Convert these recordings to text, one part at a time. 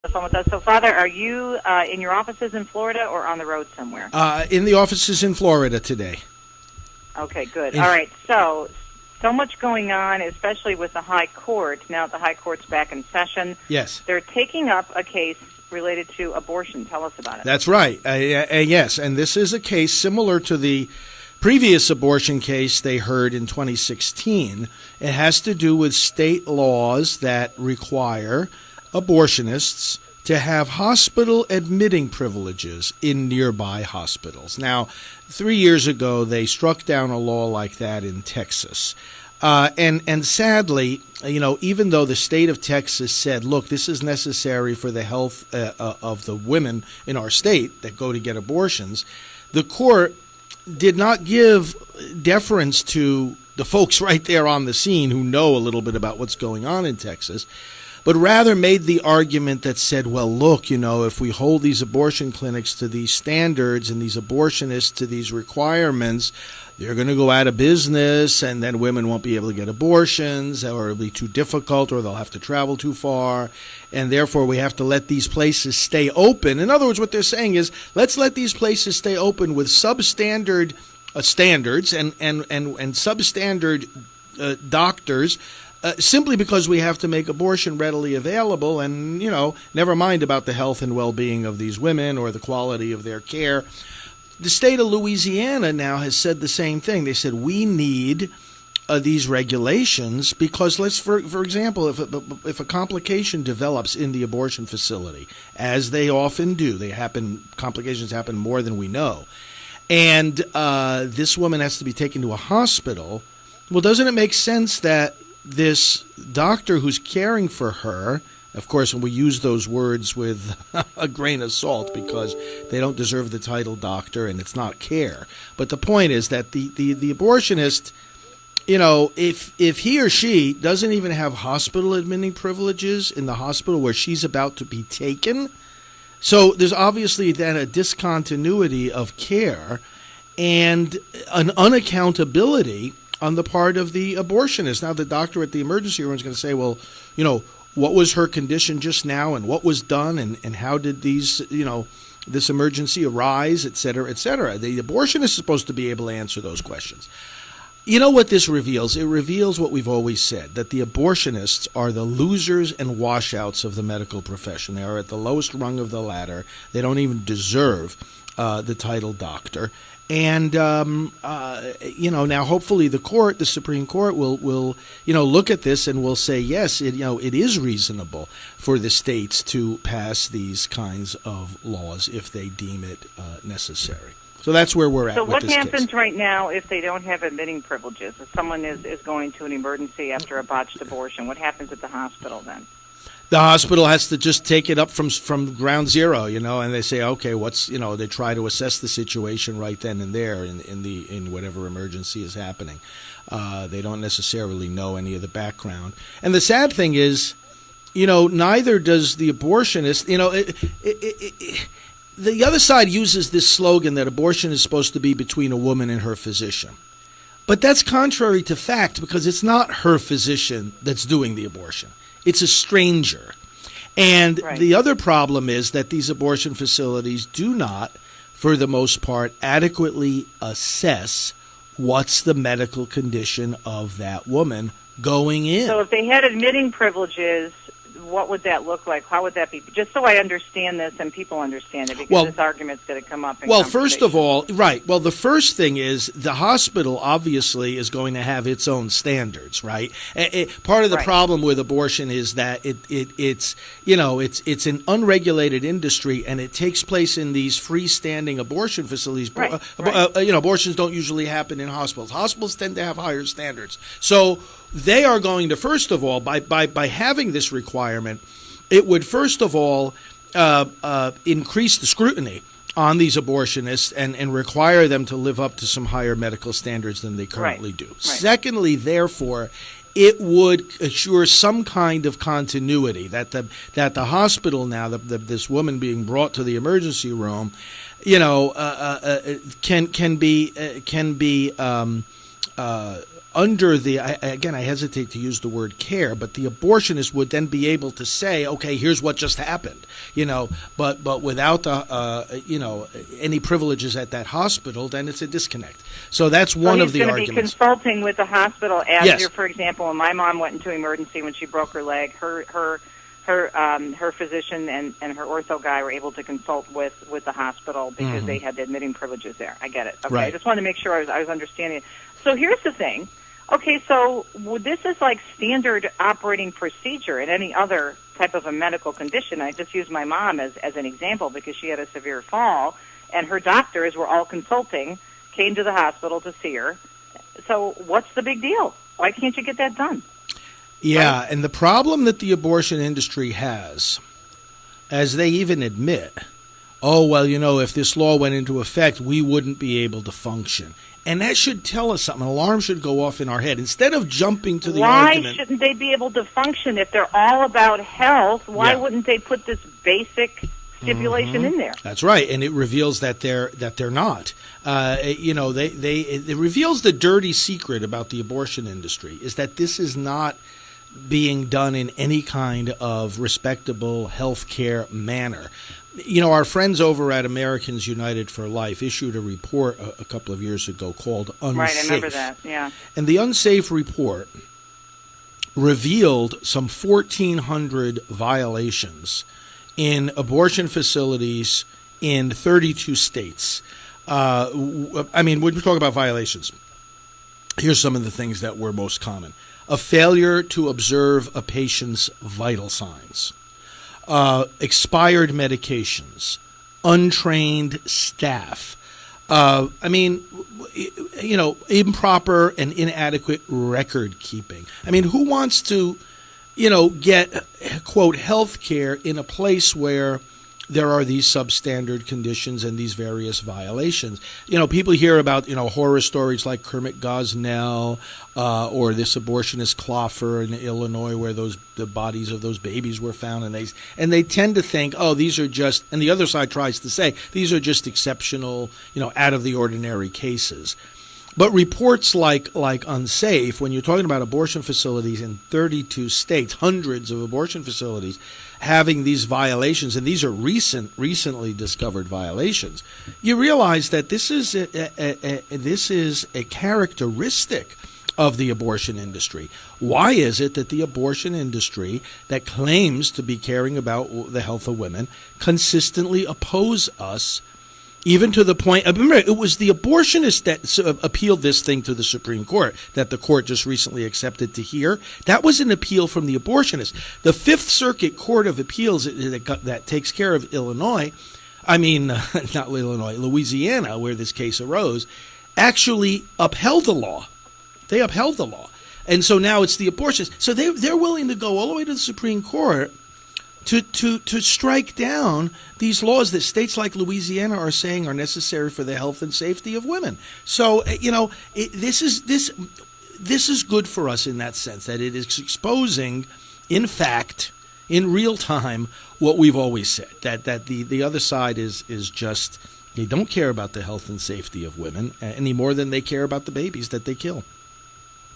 the phone with us. So, Father, are you in your offices in Florida or on the road somewhere? In the offices in Florida today. Okay, good. All right, so much going on, especially with the High Court. Now the High Court's back in session. Yes. They're taking up a case related to abortion. Tell us about it. That's right. Yes, and this is a case similar to the previous abortion case they heard in 2016. It has to do with state laws that require abortionists to have hospital admitting privileges in nearby hospitals. Now, 3 years ago, they struck down a law like that in Texas. And sadly, even though the state of Texas said, look, this is necessary for the health of the women in our state that go to get abortions, the court did not give deference to the folks right there on the scene who know a little bit about what's going on in Texas, but rather made the argument that said, well, look, if we hold these abortion clinics to these standards and these abortionists to these requirements, they're going to go out of business, and then women won't be able to get abortions, or it'll be too difficult, or they'll have to travel too far, and therefore we have to let these places stay open. In other words, what they're saying is, let's let these places stay open with substandard standards and substandard doctors, simply because we have to make abortion readily available, and, never mind about the health and well-being of these women or the quality of their care. The state of Louisiana now has said the same thing. They said, we need these regulations because, for example, if a complication develops in the abortion facility, as they often do, complications happen more than we know, and this woman has to be taken to a hospital, well, doesn't it make sense that this doctor who's caring for her, of course, and we use those words with a grain of salt because they don't deserve the title doctor and it's not care. But the point is that the abortionist, if he or she doesn't even have hospital admitting privileges in the hospital where she's about to be taken, so there's obviously then a discontinuity of care and an unaccountability on the part of the abortionist. Now, the doctor at the emergency room is going to say, well, what was her condition just now, and what was done, and how did this emergency arise, et cetera, et cetera. The abortionist is supposed to be able to answer those questions. You know what this reveals? It reveals what we've always said, that the abortionists are the losers and washouts of the medical profession. They are at the lowest rung of the ladder. They don't even deserve the title doctor. And, now hopefully the Supreme Court will look at this and will say, yes, it is reasonable for the states to pass these kinds of laws if they deem it necessary. So that's where we're at with this case. So what happens right now if they don't have admitting privileges? If someone is going to an emergency after a botched abortion, what happens at the hospital then? The hospital has to just take it up from ground zero, and they say, okay, they try to assess the situation right then and there in whatever emergency is happening. They don't necessarily know any of the background. And the sad thing is, neither does the abortionist. The other side uses this slogan that abortion is supposed to be between a woman and her physician. But that's contrary to fact because it's not her physician that's doing the abortion. It's a stranger. And right. The other problem is that these abortion facilities do not, for the most part, adequately assess what's the medical condition of that woman going in. So if they had admitting privileges, what would that look like? How would that be? Just so I understand this and people understand it, because this argument's going to come up in first of all, right. Well, the first thing is the hospital obviously is going to have its own standards, right? Part of the problem with abortion is that it's an unregulated industry and it takes place in these freestanding abortion facilities. Right. Abortions don't usually happen in hospitals. Hospitals tend to have higher standards. So they are going to, first of all, by having this requirement, it would first of all increase the scrutiny on these abortionists and require them to live up to some higher medical standards than they currently do. Right. Secondly, therefore, it would assure some kind of continuity that the hospital now, this woman being brought to the emergency room, can be under the, again, I hesitate to use the word care, but the abortionist would then be able to say, okay, here's what just happened, but without any privileges at that hospital, then it's a disconnect. So that's one of the arguments. He's going to be consulting with the hospital as Yes. for example, when my mom went into emergency when she broke her leg, her physician and her ortho guy were able to consult with the hospital because they had the admitting privileges there. I get it. Okay, Right. I just wanted to make sure I was understanding it. So here's the thing. Okay, so this is like standard operating procedure in any other type of a medical condition. I just used my mom as an example because she had a severe fall, and her doctors were all consulting, came to the hospital to see her. So what's the big deal? Why can't you get that done? Yeah, Right? and the problem that the abortion industry has, as they even admit, oh, well, if this law went into effect, we wouldn't be able to function. And that should tell us something. An alarm should go off in our head. Instead of jumping to the argument. Why shouldn't they be able to function if they're all about health? Why wouldn't they put this basic stipulation in there? That's right, and it reveals that they're not. It reveals the dirty secret about the abortion industry is that this is not being done in any kind of respectable health care manner. Our friends over at Americans United for Life issued a report a couple of years ago called Unsafe. Right, I remember that, yeah. And the Unsafe report revealed some 1,400 violations in abortion facilities in 32 states. When we talk about violations, here's some of the things that were most common. A failure to observe a patient's vital signs. Expired medications, untrained staff, improper and inadequate record keeping. Who wants to, get, quote, health care in a place where there are these substandard conditions and these various violations? People hear about, horror stories like Kermit Gosnell or this abortionist Cloffer in Illinois where the bodies of those babies were found. And they tend to think, oh, these are just, and the other side tries to say, these are just exceptional, out of the ordinary cases. But reports like Unsafe, when you're talking about abortion facilities in 32 states, hundreds of abortion facilities having these violations, and these are recently discovered violations, you realize that this is a characteristic of the abortion industry. Why is it that the abortion industry that claims to be caring about the health of women consistently oppose us? Even to the point, remember, it was the abortionists that appealed this thing to the Supreme Court that the court just recently accepted to hear. That was an appeal from the abortionists. The Fifth Circuit Court of Appeals that takes care of Louisiana, where this case arose, actually upheld the law. They upheld the law. And so now it's the abortionists. So they're willing to go all the way to the Supreme Court to strike down these laws that states like Louisiana are saying are necessary for the health and safety of women. So this is good for us in that sense, that it is exposing, in fact, in real time, what we've always said, that the other side is just, they don't care about the health and safety of women any more than they care about the babies that they kill.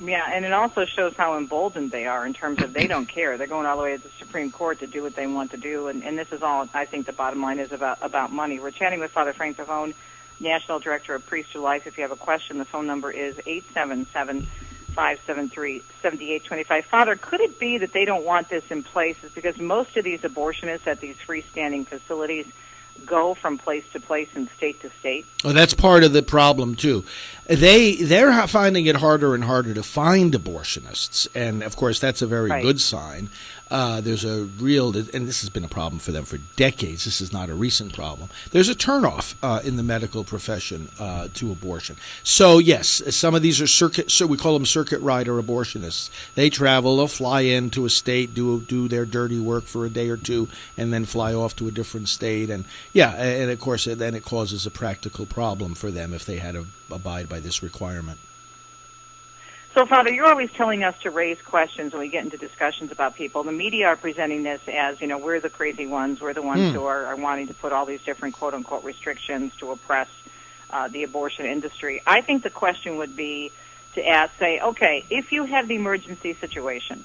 Yeah, and it also shows how emboldened they are in terms of they don't care. They're going all the way to the Supreme Court to do what they want to do, and this is all, I think the bottom line is about money. We're chatting with Father Frank Pavone, National Director of Priesthood Life. If you have a question, the phone number is 877-573-7825. Father, could it be that they don't want this in place is because most of these abortionists at these freestanding facilities go from place to place and state to state? Well, that's part of the problem too. They're finding it harder and harder to find abortionists, and of course that's a very good sign. There's a real, and this has been a problem for them for decades. This is not a recent problem. There's a turnoff in the medical profession to abortion. So yes, some of these are we call them circuit rider abortionists. They travel, they'll fly into a state, do their dirty work for a day or two, and then fly off to a different state. And and of course then it causes a practical problem for them if they had to abide by this requirement. So, Father, you're always telling us to raise questions when we get into discussions about people. The media are presenting this as, we're the crazy ones. We're the ones who are wanting to put all these different quote-unquote restrictions to oppress the abortion industry. I think the question would be, to ask, say, okay, if you have the emergency situation,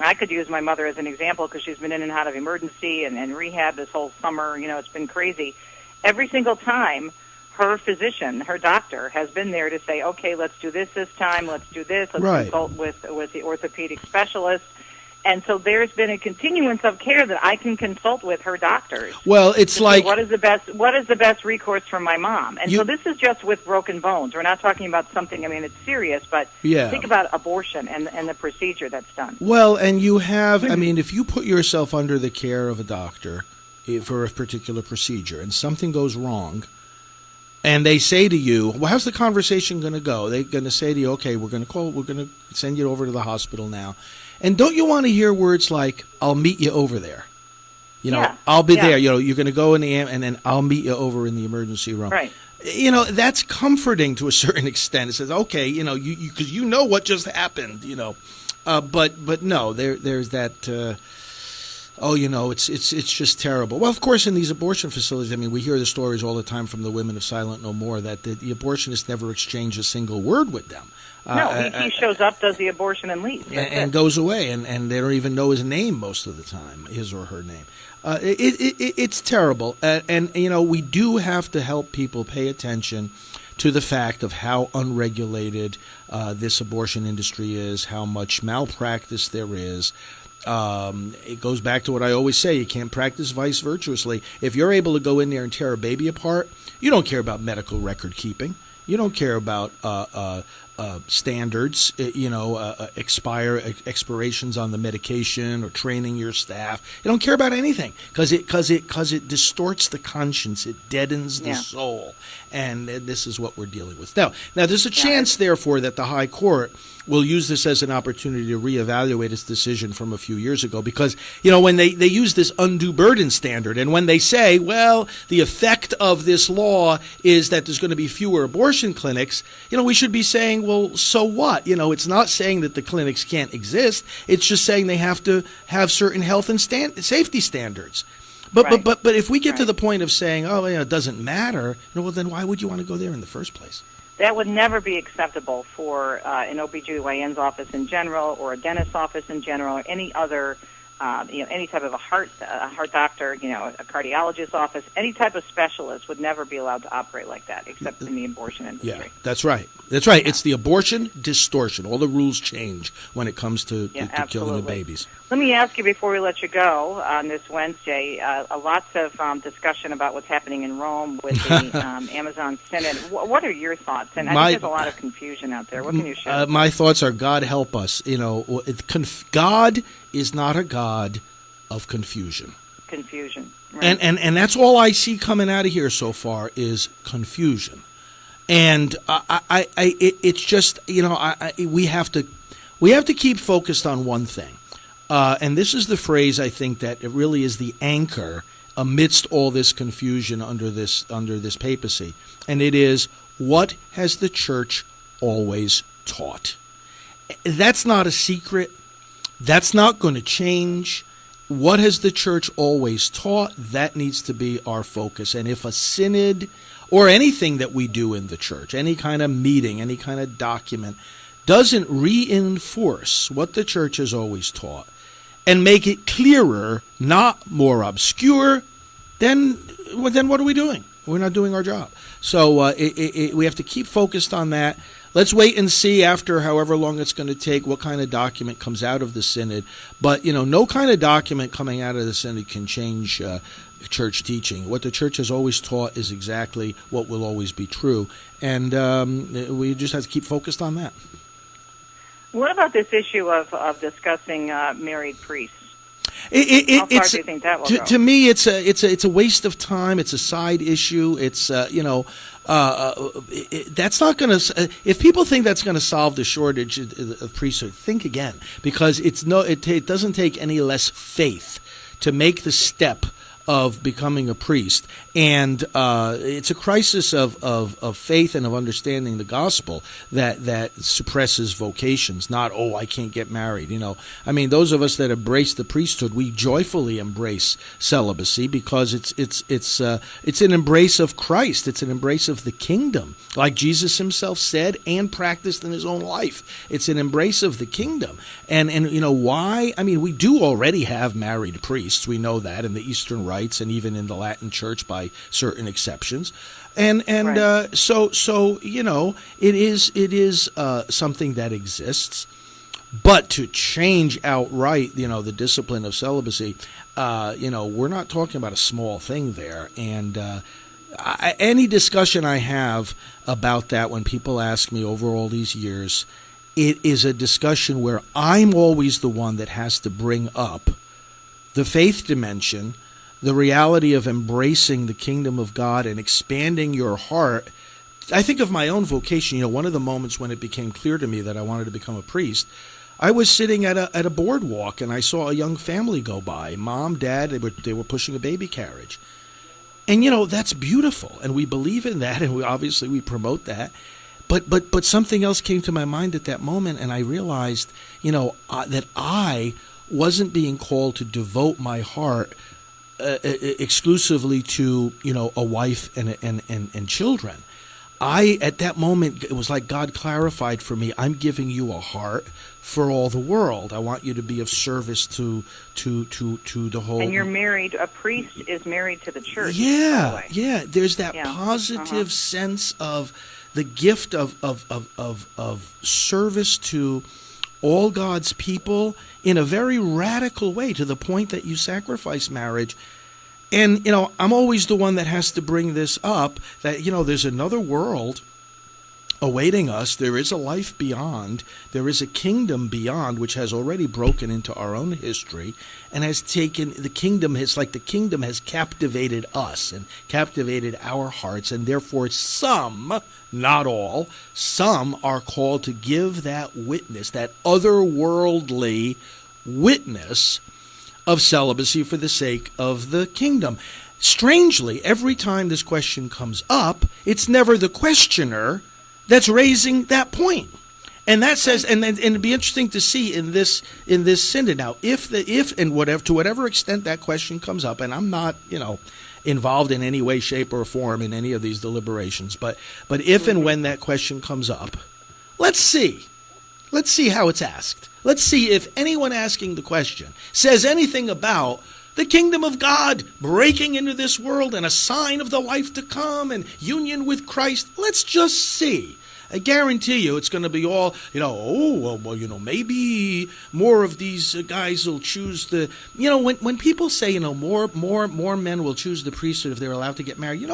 I could use my mother as an example because she's been in and out of emergency and rehab this whole summer. It's been crazy. Every single time, her physician, her doctor, has been there to say, okay, let's do this time, let's do this, let's consult with the orthopedic specialist. And so there's been a continuance of care that I can consult with her doctors. Well, it's like, what is the best recourse for my mom? And so this is just with broken bones. We're not talking about something, it's serious, but think about abortion and the procedure that's done. Well, and you have, if you put yourself under the care of a doctor for a particular procedure and something goes wrong, and they say to you, well, how's the conversation going to go? They're going to say to you, okay, we're going to send you over to the hospital now. And don't you want to hear words like, I'll meet you over there? I'll be there. You're going to go in the and then I'll meet you over in the emergency room. Right. That's comforting to a certain extent. It says, okay, because you know what just happened, but no, there's that. It's just terrible. Well, of course, in these abortion facilities, we hear the stories all the time from the women of Silent No More that the abortionist never exchanged a single word with them. No, he shows up, does the abortion, and leaves. And goes away, and they don't even know his name most of the time, his or her name. It's terrible, and we do have to help people pay attention to the fact of how unregulated this abortion industry is, how much malpractice there is. It goes back to what I always say, you can't practice vice virtuously. If you're able to go in there and tear a baby apart, you don't care about medical record keeping. You don't care about standards, expirations on the medication or training your staff. You don't care about anything because it distorts the conscience. It deadens the soul. And this is what we're dealing with. Now there's a chance, therefore, that the High Court will use this as an opportunity to reevaluate its decision from a few years ago because, when they use this undue burden standard and when they say, well, the effect of this law is that there's going to be fewer abortion clinics, we should be saying, well, so what? It's not saying that the clinics can't exist. It's just saying they have to have certain health and safety standards. But if we get to the point of saying, oh, it doesn't matter, well, then why would you want to go there in the first place? That would never be acceptable for an OBGYN's office in general or a dentist's office in general or any other, any type of a heart doctor, a cardiologist's office, any type of specialist would never be allowed to operate like that except in the abortion industry. Yeah, that's right. That's right. Yeah. It's the abortion distortion. All the rules change when it comes to killing the babies. Let me ask you before we let you go on this Wednesday, lots of discussion about what's happening in Rome with the Amazon Synod. What are your thoughts? And I think there's a lot of confusion out there. What can you share? My thoughts are, God help us. God is not a God of confusion. Confusion. Right. And that's all I see coming out of here so far is confusion. And it's just, we have to keep focused on one thing. And this is the phrase I think that it really is the anchor amidst all this confusion under this papacy. And it is, what has the church always taught? That's not a secret. That's not going to change. What has the church always taught? That needs to be our focus. And if a synod or anything that we do in the church, any kind of meeting, any kind of document, doesn't reinforce what the church has always taught and make it clearer, not more obscure, then what are we doing? We're not doing our job. So we have to keep focused on that. Let's wait and see after however long it's going to take what kind of document comes out of the synod. But, no kind of document coming out of the synod can change church teaching. What the church has always taught is exactly what will always be true. And we just have to keep focused on that. What about this issue of discussing married priests? How far do you think that will go? To me, it's a waste of time. It's a side issue. It's that's not going to. If people think that's going to solve the shortage of priesthood, think again, because it doesn't take any less faith to make the step of becoming a priest, and it's a crisis of faith and of understanding the gospel that suppresses vocations. Not, oh, I can't get married. I mean, those of us that embrace the priesthood, we joyfully embrace celibacy because it's an embrace of Christ. It's an embrace of the kingdom, like Jesus himself said and practiced in his own life. It's an embrace of the kingdom, and why? I mean, we do already have married priests. We know that in the Eastern rites and even in the Latin Church by certain exceptions, and right. So it is something that exists. But to change outright, the discipline of celibacy, we're not talking about a small thing there. And any discussion I have about that, when people ask me over all these years, it is a discussion where I'm always the one that has to bring up the faith dimension, the reality of embracing the kingdom of God and expanding your heart. I think of my own vocation. One of the moments when it became clear to me that I wanted to become a priest, I was sitting at a boardwalk and I saw a young family go by. Mom, dad, they were pushing a baby carriage. And that's beautiful, and we believe in that, and we promote that. But something else came to my mind at that moment, and I realized, that I wasn't being called to devote my heart exclusively to a wife and children. At that moment, it was like God clarified for me, I'm giving you a heart for all the world. I want you to be of service to the whole. And you're married. A priest is married to the church. Yeah, yeah. There's that positive sense of the gift of service to all God's people in a very radical way, to the point that you sacrifice marriage. And, I'm always the one that has to bring this up, that, there's another world awaiting us. There is a life beyond. There is a kingdom beyond, which has already broken into our own history and has taken the kingdom. It's like the kingdom has captivated us and captivated our hearts. And therefore some, not all, some are called to give that witness, that otherworldly witness of celibacy for the sake of the kingdom. Strangely, every time this question comes up, it's never the questioner that's raising that point. And that says, and it'd be interesting to see in this synod now, if to whatever extent that question comes up, and I'm not, involved in any way, shape, or form in any of these deliberations, but if and when that question comes up, let's see how it's asked. Let's see if anyone asking the question says anything about the kingdom of God breaking into this world and a sign of the life to come and union with Christ. Let's just see. I guarantee you it's going to be all, maybe more of these guys will choose the, when people say, more men will choose the priesthood if they're allowed to get married,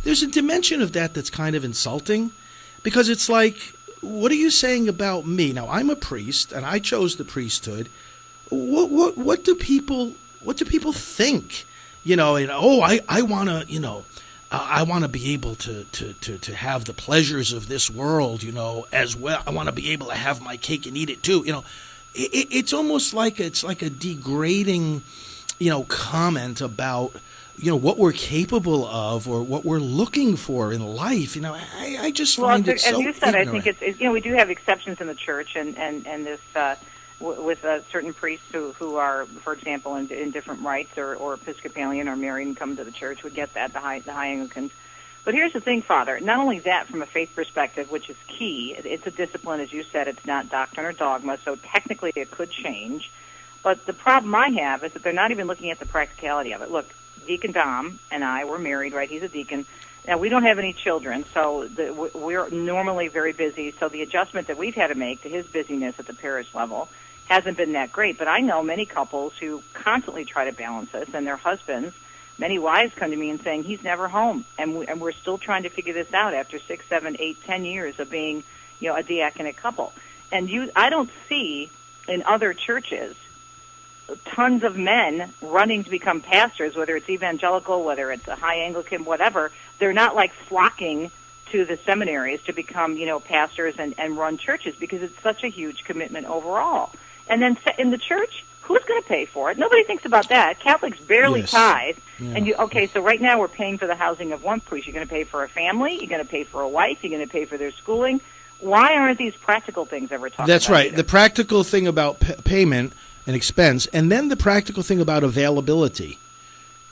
there's a dimension of that that's kind of insulting, because it's like, what are you saying about me? Now, I'm a priest, and I chose the priesthood. What do people think? I want to, I want to be able to have the pleasures of this world, as well. I want to be able to have my cake and eat it too. It's almost like a degrading, comment about, what we're capable of or what we're looking for in life. I just find it so as you said, ignorant. I think it's we do have exceptions in the church, and this with certain priests who are, for example, in different rites or Episcopalian or married and come to the church. We get that, the high Anglicans. But here's the thing, Father. Not only that, from a faith perspective, which is key, it's a discipline, as you said. It's not doctrine or dogma, so technically it could change. But the problem I have is that they're not even looking at the practicality of it. Look, Deacon Dom and I were married, right? He's a deacon. Now, we don't have any children, so we're normally very busy. So the adjustment that we've had to make to his busyness at the parish level hasn't been that great. But I know many couples who constantly try to balance this, and their husbands, many wives come to me and saying, he's never home. And we're still trying to figure this out after 6, 7, 8, 10 years of being, a diaconate couple. And I don't see in other churches tons of men running to become pastors, whether it's evangelical, whether it's a high Anglican, whatever. They're not like flocking to the seminaries to become, pastors and run churches, because it's such a huge commitment overall. And then in the church, who's going to pay for it? Nobody thinks about that. Catholics barely Yes. tithe. Yeah. And so right now we're paying for the housing of one priest. You're going to pay for a family. You're going to pay for a wife. You're going to pay for their schooling. Why aren't these practical things ever talked about? That's right. either? The practical thing about payment and expense, and then the practical thing about availability.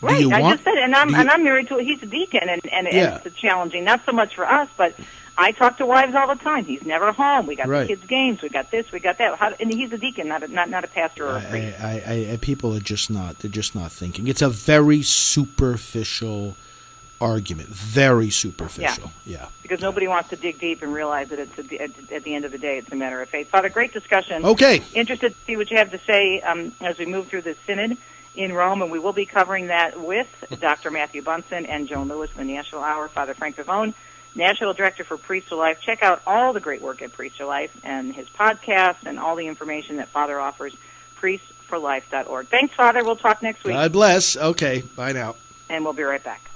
Right, Do you I want, just said, and I'm married to he's a deacon, and Yeah. it's challenging, not so much for us, but I talk to wives all the time. He's never home. We got Right. the kids' games. We got this. We got that. And he's a deacon, not a pastor or a priest. people are just not. They're just not thinking. It's a very superficial argument. Very superficial. Yeah. Because nobody wants to dig deep and realize that it's at the end of the day, it's a matter of faith. Father, great discussion. Okay. Interested to see what you have to say as we move through the synod in Rome, and we will be covering that with Dr. Matthew Bunson and Joan Lewis in the National Hour. Father Frank Pavone, National Director for Priest for Life. Check out all the great work at Priest for Life and his podcast and all the information that Father offers, priestforlife.org. Thanks, Father. We'll talk next week. God bless. Okay. Bye now. And we'll be right back.